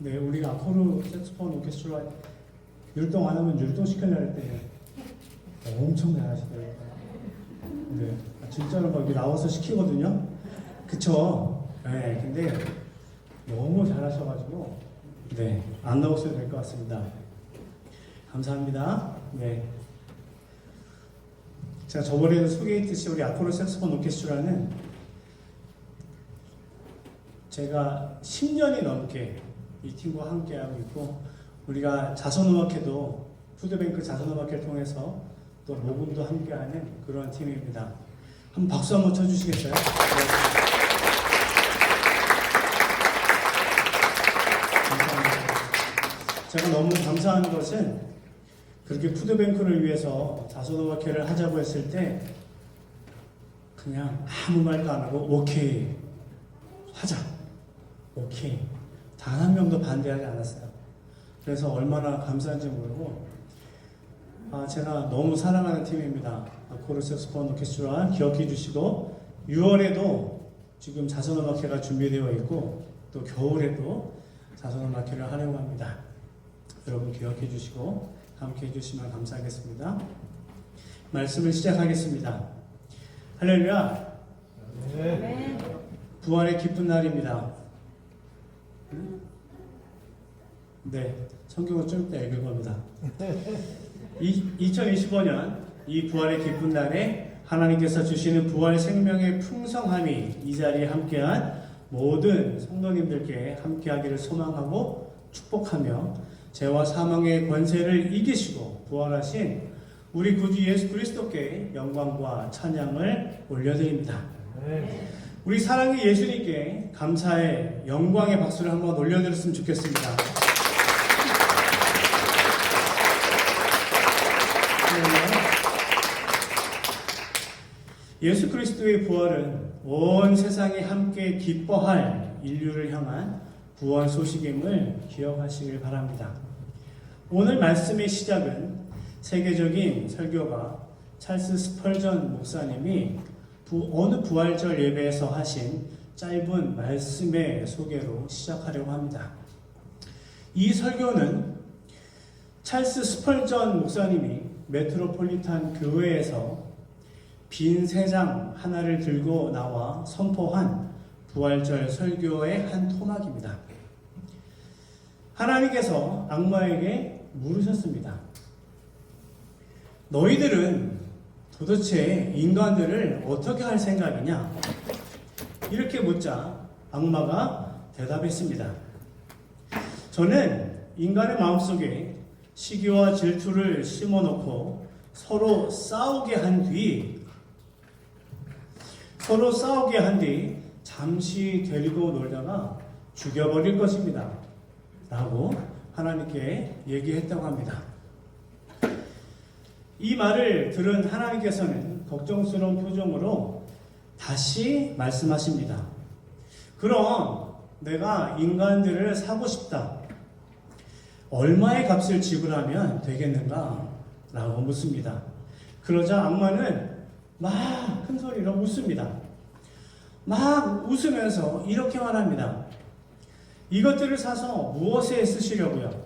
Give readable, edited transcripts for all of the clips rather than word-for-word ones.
네, 우리가 아코르 색소폰 오케스트라 율동 안 하면 율동시키려 할 때 엄청 잘하시더라고요. 네, 진짜로 막 나와서 시키거든요. 그쵸? 네, 근데 너무 잘하셔가지고 네, 안 나오셔도 될 것 같습니다. 감사합니다. 네. 제가 저번에도 소개했듯이 우리 아코르 색소폰 오케스트라는 제가 10년이 넘게 이 팀과 함께하고 있고, 우리가 자선음악회도 푸드뱅크 자선음악회를 통해서 또 녹음도 함께하는 그런 팀입니다. 한번 박수 한번 쳐주시겠어요? 네. 감사합니다. 제가 너무 감사한 것은 그렇게 푸드뱅크를 위해서 자선음악회를 하자고 했을 때 그냥 아무 말도 안 하고 오케이 하자, 오케이, 단 한 명도 반대하지 않았어요. 그래서 얼마나 감사한지 모르고, 제가 너무 사랑하는 팀입니다. 아코르 색소폰 오케스트라 기억해 주시고, 6월에도 지금 자선음악회가 준비되어 있고, 또 겨울에도 자선음악회를 하려고 합니다. 여러분 기억해 주시고 함께 해주시면 감사하겠습니다. 말씀을 시작하겠습니다. 할렐루야. 네. 부활의 기쁜 날입니다. 네, 성경을 좀 이따 읽을 겁니다. 2025년 이 부활의 기쁜 날에 하나님께서 주시는 부활 생명의 풍성함이 이 자리에 함께한 모든 성도님들께 함께하기를 소망하고 축복하며, 죄와 사망의 권세를 이기시고 부활하신 우리 구주 예수 그리스도께 영광과 찬양을 올려드립니다. 우리 사랑의 예수님께 감사의 영광의 박수를 한번 올려드렸으면 좋겠습니다. 예수 그리스도의 부활은 온 세상이 함께 기뻐할 인류를 향한 구원 소식임을 기억하시길 바랍니다. 오늘 말씀의 시작은 세계적인 설교가 찰스 스펄전 목사님이 어느 부활절 예배에서 하신 짧은 말씀의 소개로 시작하려고 합니다. 이 설교는 찰스 스펄전 목사님이 메트로폴리탄 교회에서 빈 세 장 하나를 들고 나와 선포한 부활절 설교의 한 토막입니다. 하나님께서 악마에게 물으셨습니다. 너희들은 도대체 인간들을 어떻게 할 생각이냐? 이렇게 묻자 악마가 대답했습니다. 저는 인간의 마음속에 시기와 질투를 심어놓고 서로 싸우게 한 뒤 잠시 데리고 놀다가 죽여버릴 것입니다. 라고 하나님께 얘기했다고 합니다. 이 말을 들은 하나님께서는 걱정스러운 표정으로 다시 말씀하십니다. 그럼 내가 인간들을 사고 싶다. 얼마의 값을 지불하면 되겠는가? 라고 묻습니다. 그러자 악마는 막 큰 소리로 웃습니다. 막 웃으면서 이렇게 말합니다. 이것들을 사서 무엇에 쓰시려고요?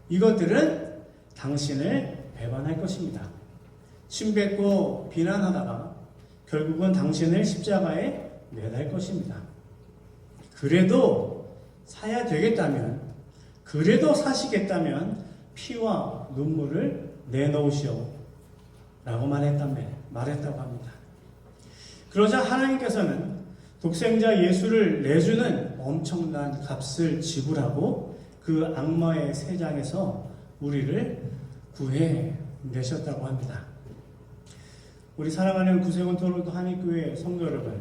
이것들은 당신을 배반할 것입니다. 침뱉고 비난하다가 결국은 당신을 십자가에 매달 것입니다. 그래도 사야 되겠다면, 그래도 사시겠다면 피와 눈물을 내놓으시오 라고 말했다고 합니다. 그러자 하나님께서는 독생자 예수를 내주는 엄청난 값을 지불하고 그 악마의 세장에서 우리를 구해내셨다고 합니다. 우리 사랑하는 구세군 토론토 한인교회 성도 여러분,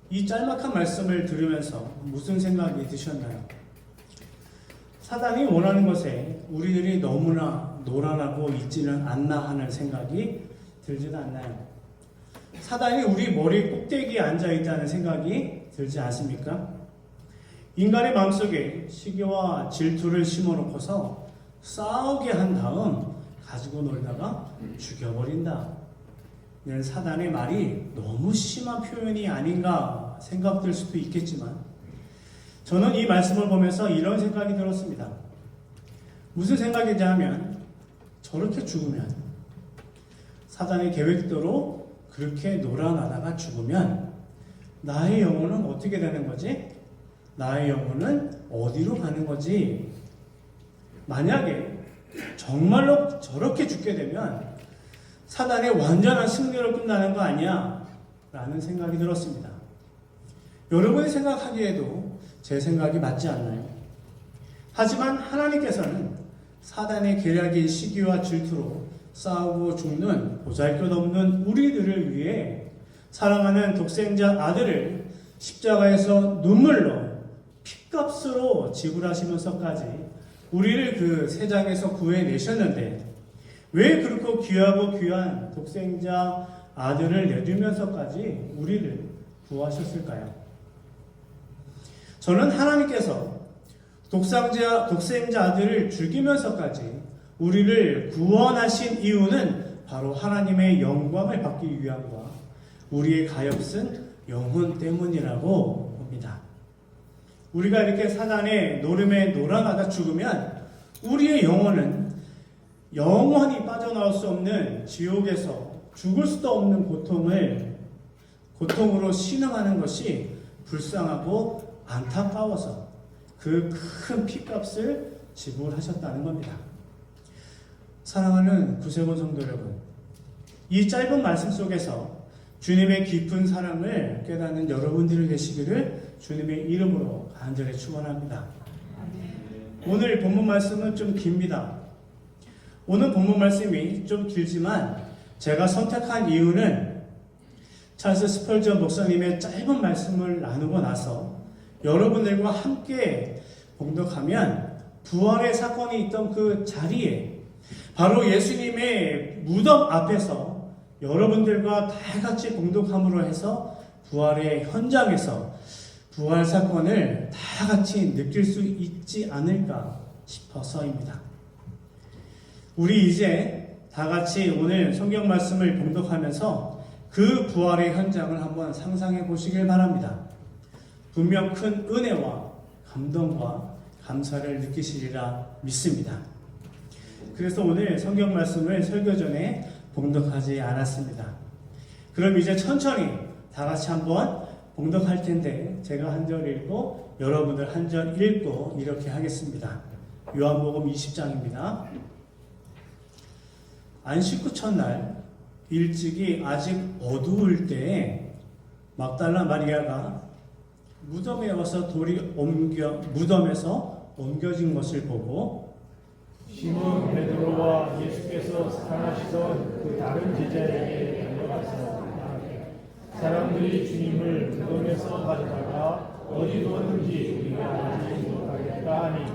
이 짤막한 말씀을 들으면서 무슨 생각이 드셨나요? 사단이 원하는 것에 우리들이 너무나 노란하고 있지는 않나 하는 생각이 들지도 않나요? 사단이 우리 머리 꼭대기에 앉아있다는 생각이 들지 않습니까? 인간의 마음속에 시기와 질투를 심어놓고서 싸우게 한 다음 가지고 놀다가 죽여버린다. 이런 사단의 말이 너무 심한 표현이 아닌가 생각될 수도 있겠지만 저는 이 말씀을 보면서 이런 생각이 들었습니다. 무슨 생각이냐 하면 저렇게 죽으면 사단의 계획대로 그렇게 놀아나다가 죽으면 나의 영혼은 어떻게 되는 거지? 나의 영혼은 어디로 가는 거지? 만약에 정말로 저렇게 죽게 되면 사단의 완전한 승리로 끝나는 거 아니야? 라는 생각이 들었습니다. 여러분이 생각하기에도 제 생각이 맞지 않나요? 하지만 하나님께서는 사단의 계략인 시기와 질투로 싸우고 죽는 보잘것없는 우리들을 위해 사랑하는 독생자 아들을 십자가에서 눈물로 핏값으로 지불하시면서까지 우리를 그 세상에서 구해내셨는데 왜 그렇게 귀하고 귀한 독생자 아들을 내주면서까지 우리를 구하셨을까요? 저는 하나님께서 독생자 아들을 죽이면서까지 우리를 구원하신 이유는 바로 하나님의 영광을 받기 위함과 우리의 가엾은 영혼 때문이라고 봅니다. 우리가 이렇게 사단의 노름에 놀아나다 죽으면 우리의 영혼은 영원히 빠져나올 수 없는 지옥에서 죽을 수도 없는 고통으로 신음하는 것이 불쌍하고 안타까워서 그 큰 피값을 지불하셨다는 겁니다. 사랑하는 구세군 성도 여러분, 이 짧은 말씀 속에서 주님의 깊은 사랑을 깨닫는 여러분들이 되시기를 주님의 이름으로 간절히 축원합니다. 오늘 본문 말씀은 좀 깁니다. 오늘 본문 말씀이 좀 길지만 제가 선택한 이유는 찰스 스펄전 목사님의 짧은 말씀을 나누고 나서 여러분들과 함께 봉독하면 부활의 사건이 있던 그 자리에 바로 예수님의 무덤 앞에서 여러분들과 다 같이 봉독함으로 해서 부활의 현장에서 부활 사건을 다 같이 느낄 수 있지 않을까 싶어서입니다. 우리 이제 다 같이 오늘 성경 말씀을 봉독하면서 그 부활의 현장을 한번 상상해 보시길 바랍니다. 분명 큰 은혜와 감동과 감사를 느끼시리라 믿습니다. 그래서 오늘 성경 말씀을 설교 전에 봉독하지 않았습니다. 그럼 이제 천천히 다 같이 한번 봉독할 텐데 제가 한 절 읽고 여러분들 한 절 읽고 이렇게 하겠습니다. 요한복음 20장입니다. 안식 후 첫날 일찍이 아직 어두울 때에 막달라 마리아가 무덤에 와서 무덤에서 옮겨진 것을 보고 시몬 베드로와 예수께서 사랑하시던 그 다른 제자에게 달려가서 사람들이 주님을 무덤에서 가져다가 어디 두었는지 우리가 알지 못하겠다 하니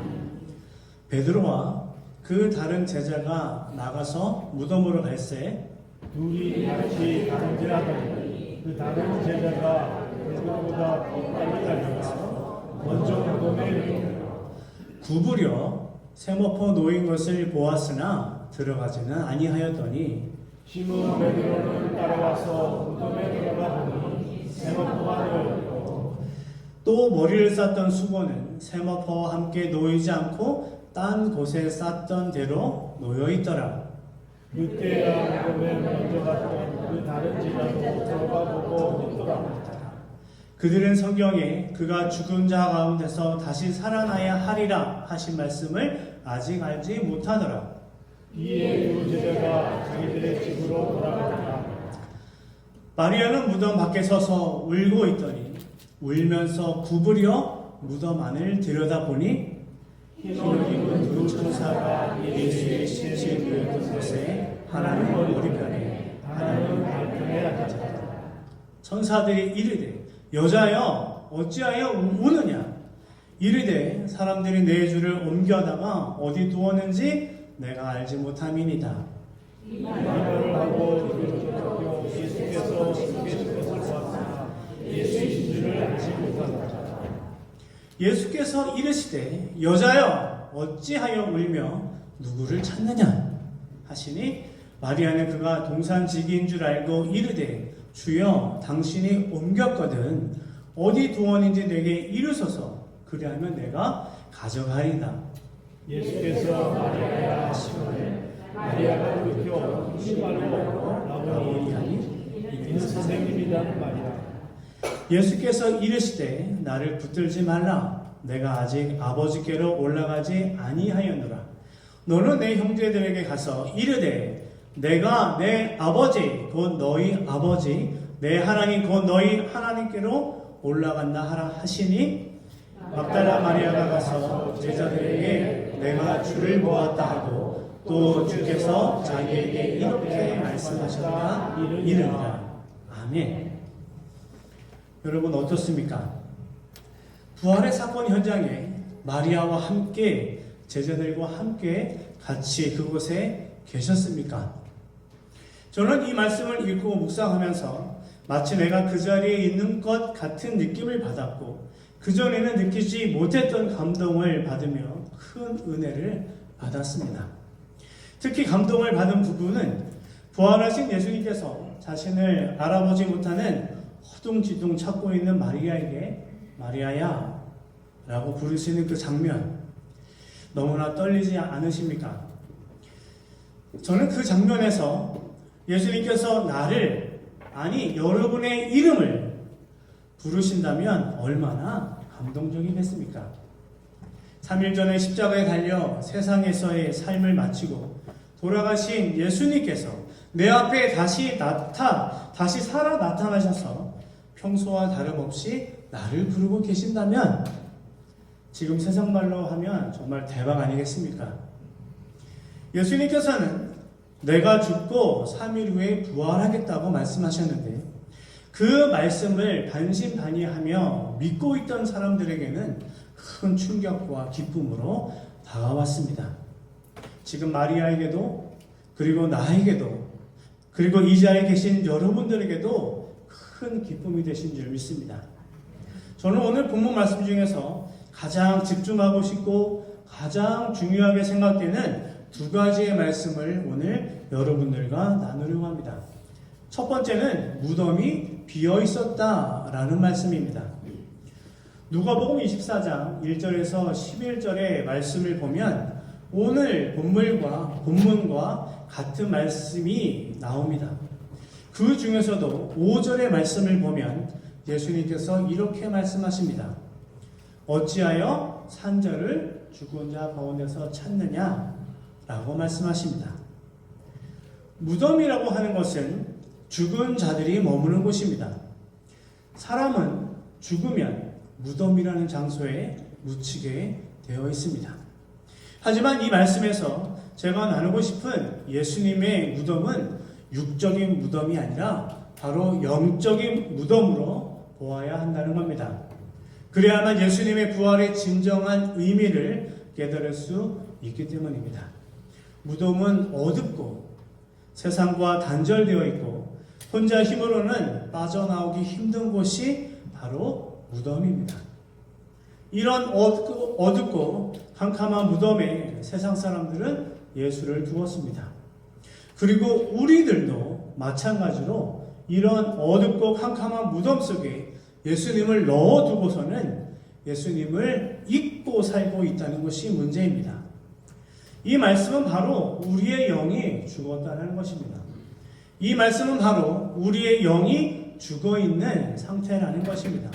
베드로와 그 다른 제자가 나가서 무덤으로 갈새 둘이 같이 가는지라더니 그 다른 제자가 베드로보다 더 빨리 달려가서 먼저 무덤에 이르러 구부려 세모포 놓인 것을 보았으나 들어가지는 아니하였더니 시몬 베드로는 따라와서 무덤에 들어가 보니 세모포가 놓여있고 또 머리를 쌌던 수건은 세모포와 함께 놓이지 않고 딴 곳에 쌌던 대로 놓여 있더라. 그때야 무덤에 먼저 갔던 그 다른 제자도 들어가 보고 묻더라. 그들은 성경에 그가 죽은 자 가운데서 다시 살아나야 하리라 하신 말씀을 아직 알지 못하더라. 이에 두 제자가 자기들의 집으로 돌아갔다. 마리아는 무덤 밖에 서서 울고 있더니 울면서 구부려 무덤 안을 들여다보니 흰옷 입은 두 천사가 예수의 신실 놓였던 곳에 하나는 머리편에 하나는 발편에 앉았다. 천사들이 이르되 여자여 어찌하여 우느냐? 이르되 사람들이 내 주를 옮겨다가 어디 두었는지 내가 알지 못함이니이다. 이 말을 하고 이르러 예수께서 숨기신 것을 보았으나 예수이신 줄을 알지 못한다. 예수께서 이르시되 여자여 어찌하여 울며 누구를 찾느냐 하시니 마리아는 그가 동산지기인 줄 알고 이르되 주여 당신이 옮겼거든 어디 두었는지 내게 이르소서 그리하면 내가 가져가리다. 예수께서 마리아야 하시거늘 마리아가 돌이켜 신발로 라보니 하니 이는 선생님이라는 말이라. 예수께서 이르시되 나를 붙들지 말라 내가 아직 아버지께로 올라가지 아니하였노라. 너는 내 형제들에게 가서 이르되 내가 내 아버지 곧 너희 아버지 내 하나님 곧 너희 하나님께로 올라간다 하라 하시니 막달라 마리아가 가서 제자들에게 내가 주를 보았다 하고 또 주께서 자기에게 이렇게 말씀하셨다 이르니라. 아멘. 여러분 어떻습니까? 부활의 사건 현장에 마리아와 함께 제자들과 함께 같이 그곳에 계셨습니까? 저는 이 말씀을 읽고 묵상하면서 마치 내가 그 자리에 있는 것 같은 느낌을 받았고 그전에는 느끼지 못했던 감동을 받으며 큰 은혜를 받았습니다. 특히 감동을 받은 부분은 부활하신 예수님께서 자신을 알아보지 못하는 허둥지둥 찾고 있는 마리아에게 마리아야 라고 부르시는 그 장면 너무나 떨리지 않으십니까? 저는 그 장면에서 예수님께서 나를 아니 여러분의 이름을 부르신다면 얼마나 감동적이겠습니까? 3일 전에 십자가에 달려 세상에서의 삶을 마치고 돌아가신 예수님께서 내 앞에 다시 살아 나타나셔서 평소와 다름없이 나를 부르고 계신다면 지금 세상 말로 하면 정말 대박 아니겠습니까? 예수님께서는 내가 죽고 3일 후에 부활하겠다고 말씀하셨는데 그 말씀을 반신반의하며 믿고 있던 사람들에게는 큰 충격과 기쁨으로 다가왔습니다. 지금 마리아에게도 그리고 나에게도 그리고 이 자리에 계신 여러분들에게도 큰 기쁨이 되신 줄 믿습니다. 저는 오늘 본문 말씀 중에서 가장 집중하고 싶고 가장 중요하게 생각되는 두 가지의 말씀을 오늘 여러분들과 나누려고 합니다. 첫 번째는 무덤이 비어 있었다라는 말씀입니다. 누가복음 24장 1절에서 11절의 말씀을 보면 오늘 본문과 같은 말씀이 나옵니다. 그 중에서도 5절의 말씀을 보면 예수님께서 이렇게 말씀하십니다. 어찌하여 산자를 죽은 자 가운데서 찾느냐? 라고 말씀하십니다. 무덤이라고 하는 것은 죽은 자들이 머무는 곳입니다. 사람은 죽으면 무덤이라는 장소에 묻히게 되어 있습니다. 하지만 이 말씀에서 제가 나누고 싶은 예수님의 무덤은 육적인 무덤이 아니라 바로 영적인 무덤으로 보아야 한다는 겁니다. 그래야만 예수님의 부활의 진정한 의미를 깨달을 수 있기 때문입니다. 무덤은 어둡고 세상과 단절되어 있고 혼자 힘으로는 빠져나오기 힘든 곳이 바로 무덤입니다. 이런 어둡고 캄캄한 무덤에 세상 사람들은 예수를 두었습니다. 그리고 우리들도 마찬가지로 이런 어둡고 캄캄한 무덤 속에 예수님을 넣어두고서는 예수님을 잊고 살고 있다는 것이 문제입니다. 이 말씀은 바로 우리의 영이 죽었다는 것입니다. 이 말씀은 바로 우리의 영이 죽어있는 상태라는 것입니다.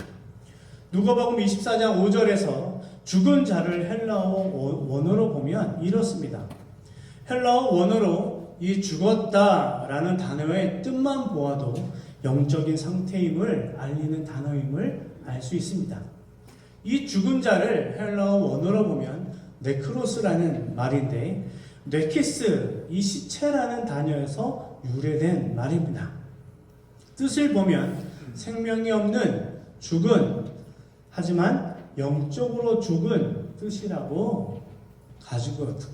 누가복음 24장 5절에서 죽은 자를 헬라어 원어로 보면 이렇습니다. 헬라어 원어로 이 죽었다라는 단어의 뜻만 보아도 영적인 상태임을 알리는 단어임을 알 수 있습니다. 이 죽은 자를 헬라어 원어로 보면 네크로스라는 말인데 네키스, 이 시체라는 단어에서 유래된 말입니다. 뜻을 보면 생명이 없는 죽은 하지만 영적으로 죽은 뜻이라고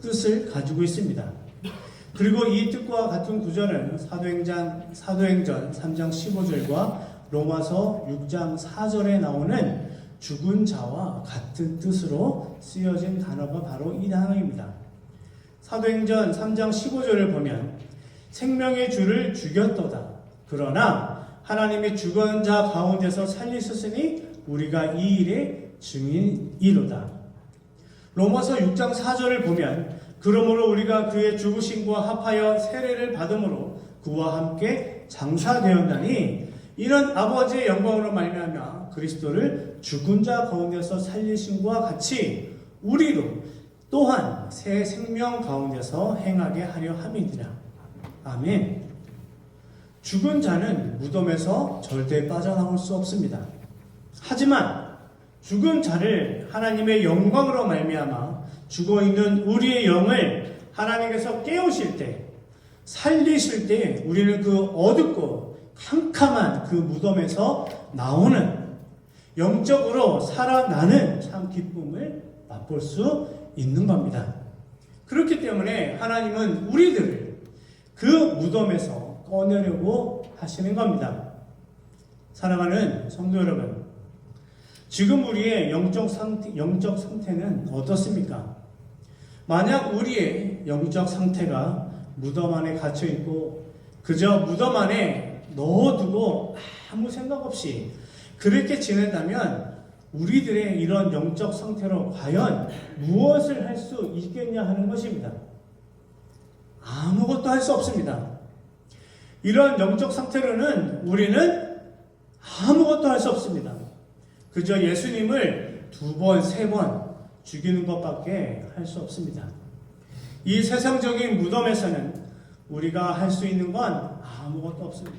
뜻을 가지고 있습니다. 그리고 이 뜻과 같은 구절은 사도행전 3장 15절과 로마서 6장 4절에 나오는 죽은 자와 같은 뜻으로 쓰여진 단어가 바로 이 단어입니다. 사도행전 3장 15절을 보면 생명의 주를 죽였도다. 그러나 하나님의 죽은 자 가운데서 살리셨으니 우리가 이 일의 증인이로다. 로마서 6장 4절을 보면 그러므로 우리가 그의 죽으심과 합하여 세례를 받음으로 그와 함께 장사되었나니 이는 아버지의 영광으로 말미암아 그리스도를 죽은 자 가운데서 살리심과 같이 우리도 또한 새 생명 가운데서 행하게 하려 함이니라. 아멘. 죽은 자는 무덤에서 절대 빠져나올 수 없습니다. 하지만 죽은 자를 하나님의 영광으로 말미암아 죽어있는 우리의 영을 하나님께서 깨우실 때, 살리실 때 우리는 그 어둡고 캄캄한 그 무덤에서 나오는 영적으로 살아나는 참 기쁨을 맛볼 수 있는 겁니다. 그렇기 때문에 하나님은 우리들을 그 무덤에서 꺼내려고 하시는 겁니다. 사랑하는 성도 여러분, 지금 우리의 영적 상태는 어떻습니까? 만약 우리의 영적 상태가 무덤 안에 갇혀 있고 그저 무덤 안에 넣어두고 아무 생각 없이 그렇게 지낸다면 우리들의 이런 영적 상태로 과연 무엇을 할 수 있겠냐 하는 것입니다. 아무것도 할 수 없습니다. 이런 영적 상태로는 우리는 아무것도 할 수 없습니다. 그저 예수님을 2번, 3번 죽이는 것밖에 할 수 없습니다. 이 세상적인 무덤에서는 우리가 할 수 있는 건 아무것도 없습니다.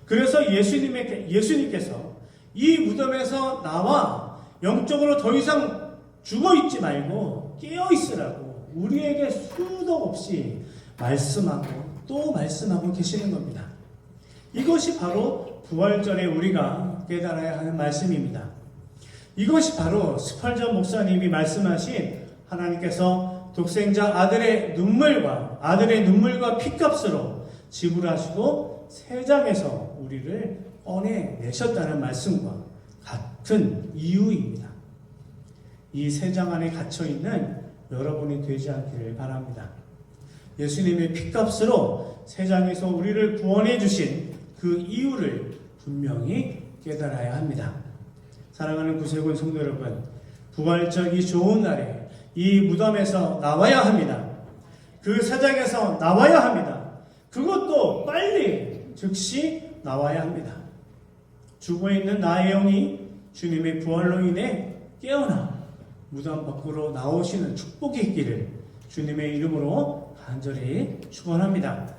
그래서 예수님께서 이 무덤에서 나와 영적으로 더 이상 죽어있지 말고 깨어있으라고 우리에게 수도 없이 말씀하고 또 말씀하고 계시는 겁니다. 이것이 바로 부활절에 우리가 깨달아야 하는 말씀입니다. 이것이 바로 스펄전 목사님이 말씀하신 하나님께서 독생자 아들의 눈물과 피값으로 지불하시고 세 장에서 우리를 꺼내내셨다는 말씀과 같은 이유입니다. 이 세 장 안에 갇혀있는 여러분이 되지 않기를 바랍니다. 예수님의 피값으로 세 장에서 우리를 구원해 주신 그 이유를 분명히 깨달아야 합니다. 사랑하는 구세군 성도 여러분, 부활절 이 좋은 날에 이 무덤에서 나와야 합니다. 그 사장에서 나와야 합니다. 그것도 빨리 즉시 나와야 합니다. 죽어있는 나의 영이 주님의 부활로 인해 깨어나 무덤 밖으로 나오시는 축복이 있기를 주님의 이름으로 간절히 축원합니다.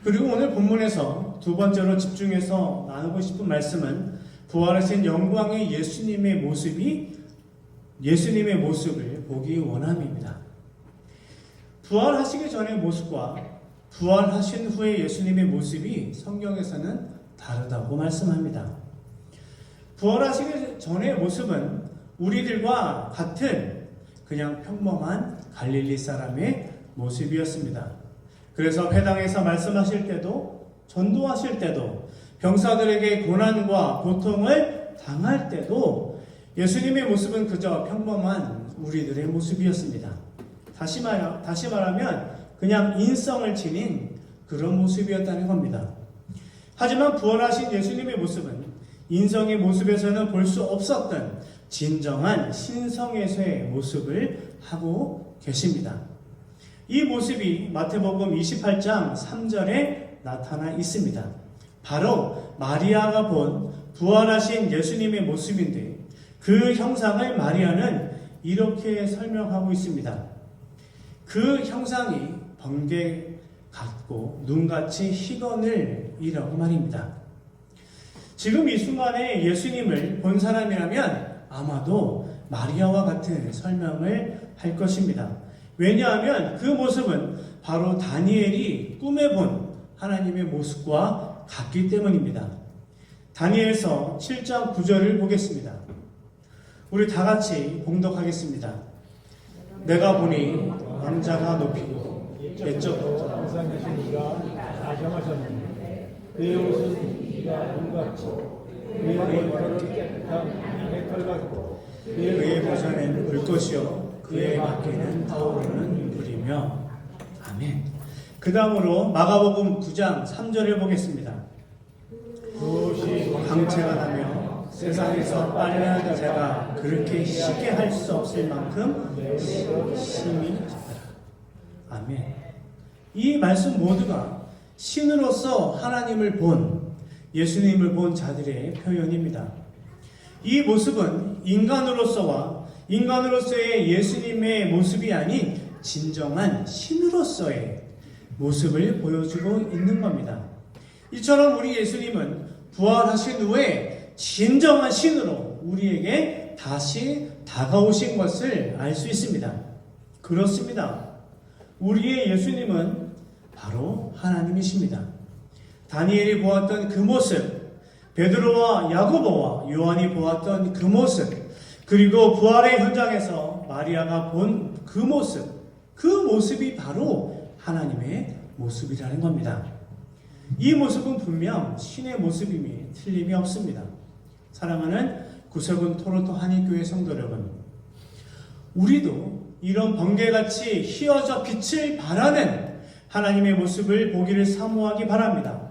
그리고 오늘 본문에서 두 번째로 집중해서 나누고 싶은 말씀은 부활하신 영광의 예수님의 모습을 보기 원함입니다. 부활하시기 전의 모습과 부활하신 후의 예수님의 모습이 성경에서는 다르다고 말씀합니다. 부활하시기 전의 모습은 우리들과 같은 그냥 평범한 갈릴리 사람의 모습이었습니다. 그래서 회당에서 말씀하실 때도 전도하실 때도 병사들에게 고난과 고통을 당할 때도 예수님의 모습은 그저 평범한 우리들의 모습이었습니다. 다시 말하면 그냥 인성을 지닌 그런 모습이었다는 겁니다. 하지만 부활하신 예수님의 모습은 인성의 모습에서는 볼 수 없었던 진정한 신성에서의 모습을 하고 계십니다. 이 모습이 마태복음 28장 3절에 나타나 있습니다. 바로 마리아가 본 부활하신 예수님의 모습인데 그 형상을 마리아는 이렇게 설명하고 있습니다. 그 형상이 번개 같고 눈같이 희건을이라고 말입니다. 지금 이 순간에 예수님을 본 사람이라면 아마도 마리아와 같은 설명을 할 것입니다. 왜냐하면 그 모습은 바로 다니엘이 꿈에 본 하나님의 모습과 같기 때문입니다. 다니엘서 7장 9절을 보겠습니다. 우리 다 같이 봉독하겠습니다. 내가 보니 왕자가 높이고 옛적부터 항상 계신 이가 다정하셨는데 그의 옷은 이가 눈같이 그의 머리털은 깨끗한 양의 털 같고 그의 보좌는 불꽃이요 그 그의 밖에는 타오르는 불이며. 아멘. 그 다음으로 마가복음 9장 3절을 보겠습니다. 그것이 광채가 나며 세상에서 빨래하는 자가 그렇게 쉽게 할 수 없을 만큼 심히 작더라. 아멘. 이 말씀 모두가 신으로서 하나님을 본, 예수님을 본 자들의 표현입니다. 이 모습은 인간으로서의 예수님의 모습이 아닌 진정한 신으로서의 모습을 보여주고 있는 겁니다. 이처럼 우리 예수님은 부활하신 후에 진정한 신으로 우리에게 다시 다가오신 것을 알 수 있습니다. 그렇습니다. 우리의 예수님은 바로 하나님이십니다. 다니엘이 보았던 그 모습, 베드로와 야고보와 요한이 보았던 그 모습, 그리고 부활의 현장에서 마리아가 본 그 모습, 그 모습이 바로 하나님의 모습이라는 겁니다. 이 모습은 분명 신의 모습임이 틀림이 없습니다. 사랑하는 구석은 토론토 한인교회 성도 여러분, 우리도 이런 번개같이 휘어져 빛을 발하는 하나님의 모습을 보기를 사모하기 바랍니다.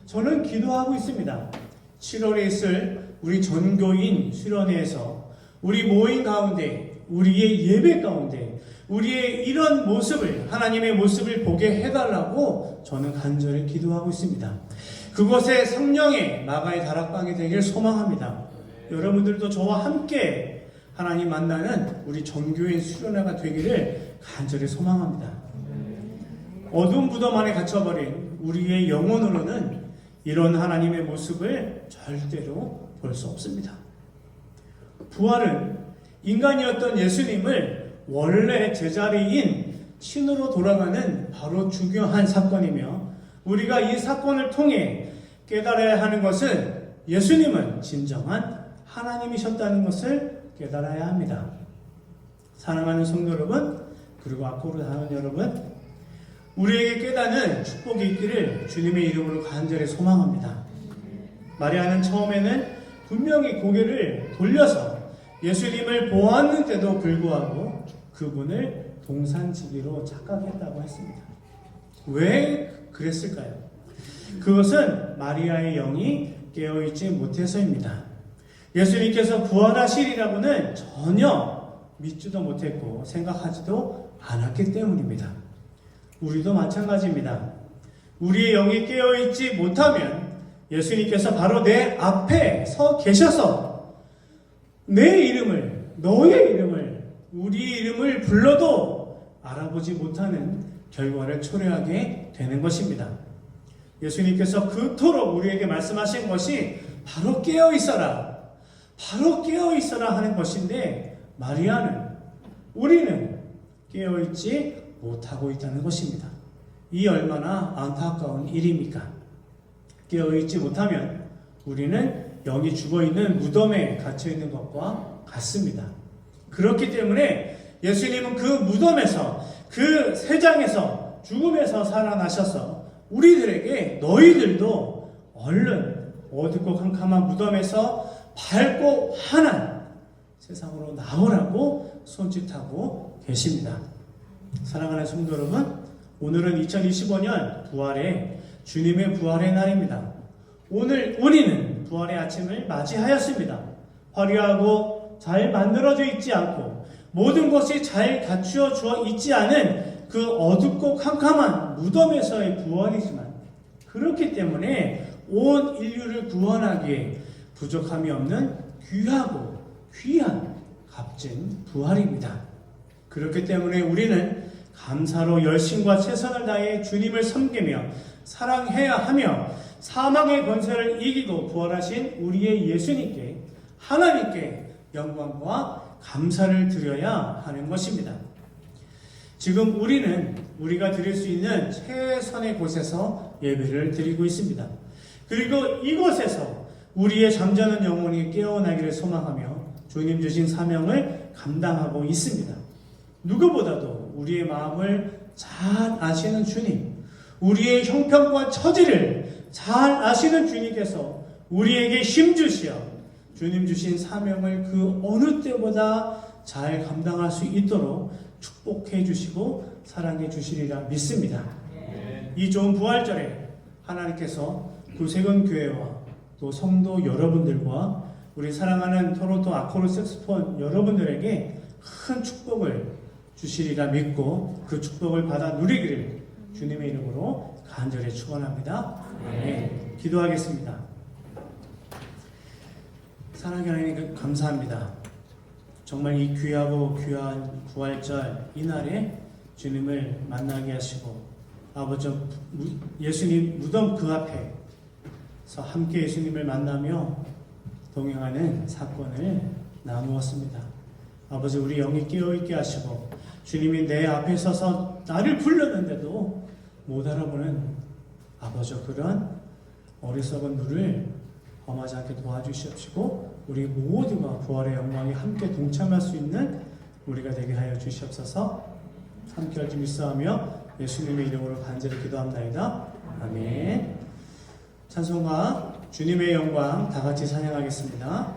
저는 기도하고 있습니다. 7월에 있을 우리 전교인 수련회에서 우리 모임 가운데, 우리의 예배 가운데 우리의 이런 모습을, 하나님의 모습을 보게 해달라고 저는 간절히 기도하고 있습니다. 그곳에 성령의 마가의 다락방이 되길 소망합니다. 여러분들도 저와 함께 하나님 만나는 우리 전교인 수련회가 되기를 간절히 소망합니다. 어두운 무덤 안에 갇혀버린 우리의 영혼으로는 이런 하나님의 모습을 절대로 볼 수 없습니다. 부활은 인간이었던 예수님을 원래 제자리인 신으로 돌아가는 바로 중요한 사건이며, 우리가 이 사건을 통해 깨달아야 하는 것은 예수님은 진정한 하나님이셨다는 것을 깨달아야 합니다. 사랑하는 성도 여러분, 그리고 앞으로 다는 여러분, 우리에게 깨닫는 축복이 있기를 주님의 이름으로 간절히 소망합니다. 마리아는 처음에는 분명히 고개를 돌려서 예수님을 보았는데도 불구하고 그분을 동산지기로 착각했다고 했습니다. 왜 그랬을까요? 그것은 마리아의 영이 깨어있지 못해서입니다. 예수님께서 부활하시리라고는 전혀 믿지도 못했고 생각하지도 않았기 때문입니다. 우리도 마찬가지입니다. 우리의 영이 깨어있지 못하면 예수님께서 바로 내 앞에 서 계셔서 내 이름을, 너의 이름을, 우리 이름을 불러도 알아보지 못하는 결과를 초래하게 되는 것입니다. 예수님께서 그토록 우리에게 말씀하신 것이 바로 깨어있어라, 바로 깨어있어라 하는 것인데, 마리아는, 우리는 깨어있지 못하고 있다는 것입니다. 이 얼마나 안타까운 일입니까? 깨어있지 못하면 우리는 영이 죽어있는 무덤에 갇혀있는 것과 같습니다. 그렇기 때문에 예수님은 그 무덤에서, 그 세장에서, 죽음에서 살아나셔서 우리들에게 너희들도 얼른 어둡고 캄캄한 무덤에서 밝고 환한 세상으로 나오라고 손짓하고 계십니다. 사랑하는 성도 여러분, 오늘은 2025년 주님의 부활의 날입니다. 오늘 우리는 부활의 아침을 맞이하였습니다. 화려하고 잘 만들어져 있지 않고 모든 것이 잘 갖추어져 있지 않은 그 어둡고 캄캄한 무덤에서의 부활이지만, 그렇기 때문에 온 인류를 구원하기에 부족함이 없는 귀하고 귀한 값진 부활입니다. 그렇기 때문에 우리는 감사로 열심과 최선을 다해 주님을 섬기며 사랑해야 하며, 사망의 권세를 이기고 부활하신 우리의 예수님께, 하나님께 영광과 감사를 드려야 하는 것입니다. 지금 우리가 드릴 수 있는 최선의 곳에서 예배를 드리고 있습니다. 그리고 이곳에서 우리의 잠자는 영혼이 깨어나기를 소망하며 주님 주신 사명을 감당하고 있습니다. 누구보다도 우리의 마음을 잘 아시는 주님, 우리의 형편과 처지를 잘 아시는 주님께서 우리에게 힘주시어 주님 주신 사명을 그 어느 때보다 잘 감당할 수 있도록 축복해 주시고 사랑해 주시리라 믿습니다. 이 좋은 부활절에 하나님께서 구세군 교회와 또 성도 여러분들과 우리 사랑하는 토론토 아코르 색스폰 여러분들에게 큰 축복을 주시리라 믿고 그 축복을 받아 누리기를 주님의 이름으로 간절히 축원합니다. 네, 기도하겠습니다. 사랑하는 하나님 감사합니다. 정말 이 귀하고 귀한 부활절 이날에 주님을 만나게 하시고 아버지 예수님 무덤 그 앞에서 함께 예수님을 만나며 동행하는 사건을 나누었습니다. 아버지 우리 영이 깨어있게 하시고 주님이 내 앞에 서서 나를 불렀는데도 못 알아보는 아버지 그런 어리석은 눈을 범하지 않게 도와주시옵시고 우리 모두가 부활의 영광에 함께 동참할 수 있는 우리가 되게 하여 주시옵소서. 함께 할 줄 믿사하며 예수님의 이름으로 간절히 기도합나이다. 아멘. 찬송가 주님의 영광 다 같이 찬양하겠습니다.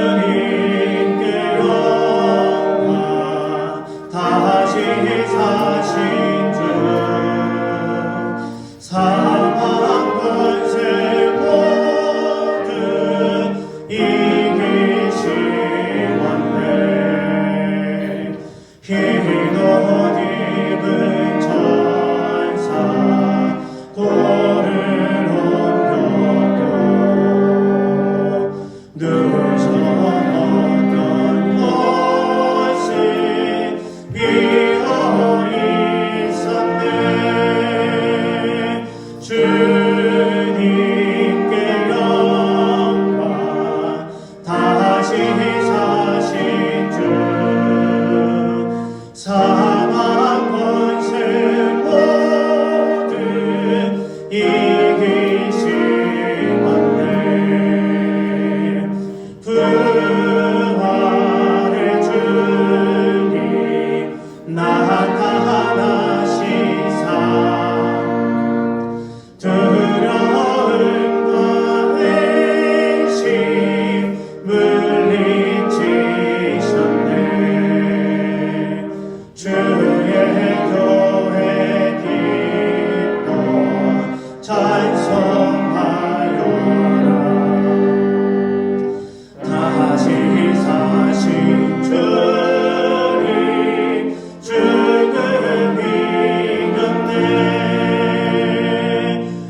주님께 영광 다시 사신 주 사망 권세 모든 이기신 원내 흰옷 입은 천사 고를 옮겼고 누워서던 곳이 비어 있었네. 주님께 영광 다시 사신 주 사망 권세 모든 이기신 원내 부활의 주님 나타나시사 두려움과 의심 물리치셨네. 주의 교회 기뻐 찬송하여라. 다시 사신 주님 죽음 이겼네.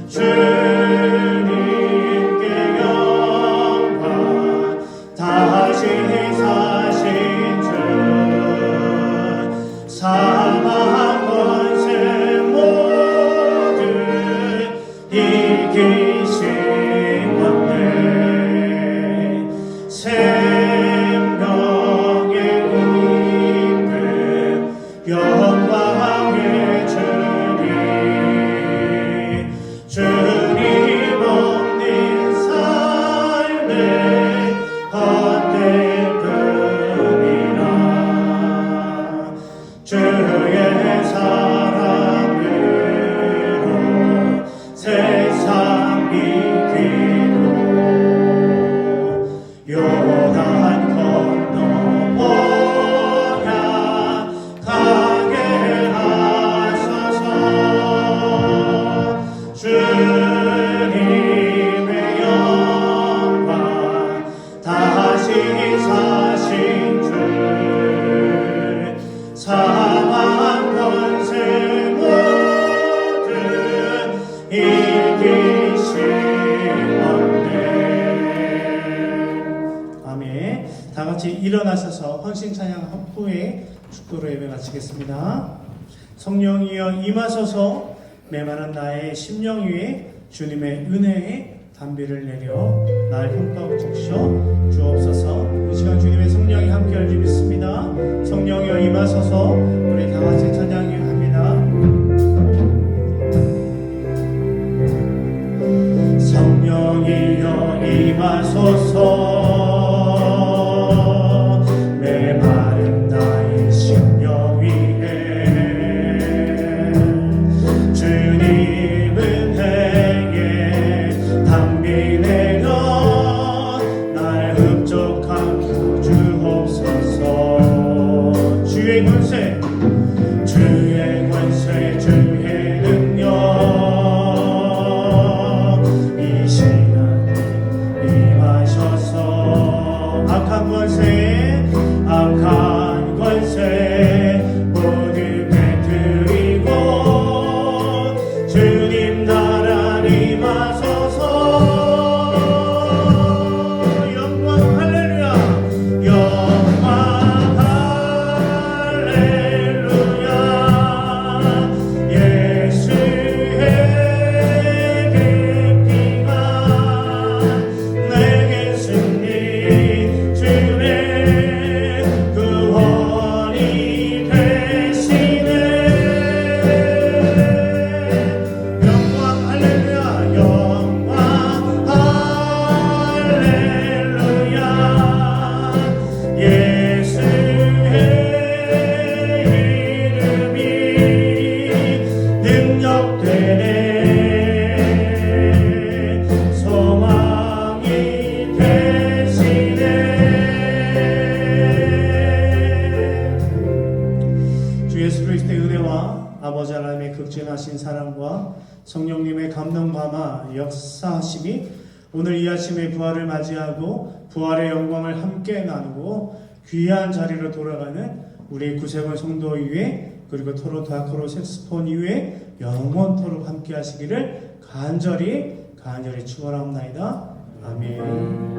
주님께 영광 다시 사신 주 사망 권세 모든 이기신 원내 생명의 이끌 영광의 주님 주님 없는 삶의 헛된 뿐이라 주의 사랑으로 세상 이기고 요단 건너 모양 가게 하소서. 주님의 영광 다시 사신 주 사망 권세 모든 이기신 원내. 아멘. 다 같이 일어나셔서 헌신 찬양 후에 축도로 예배 마치겠습니다. 성령이여 임하소서. 메마른 나의 심령 위에 주님의 은혜의 담비를 내려 날 흠뻑 적셔 주옵소서. 이 시간 주님의 성령이 함께할 줄 믿습니다. 성령이여 임하소서. 우리 다 같이 찬양합니다. 성령이여 임하소서. 메마른 나의 심령 위에 무한하신 사랑과 성령님의 감동 감화 역사하심이 오늘 이 아침의 부활을 맞이하고 부활의 영광을 함께 나누고 귀한 자리로 돌아가는 우리 구세군 성도 위에 그리고 토로다코로 색스폰 위에 영원토록 함께 하시기를 간절히 축원합니다. 아멘.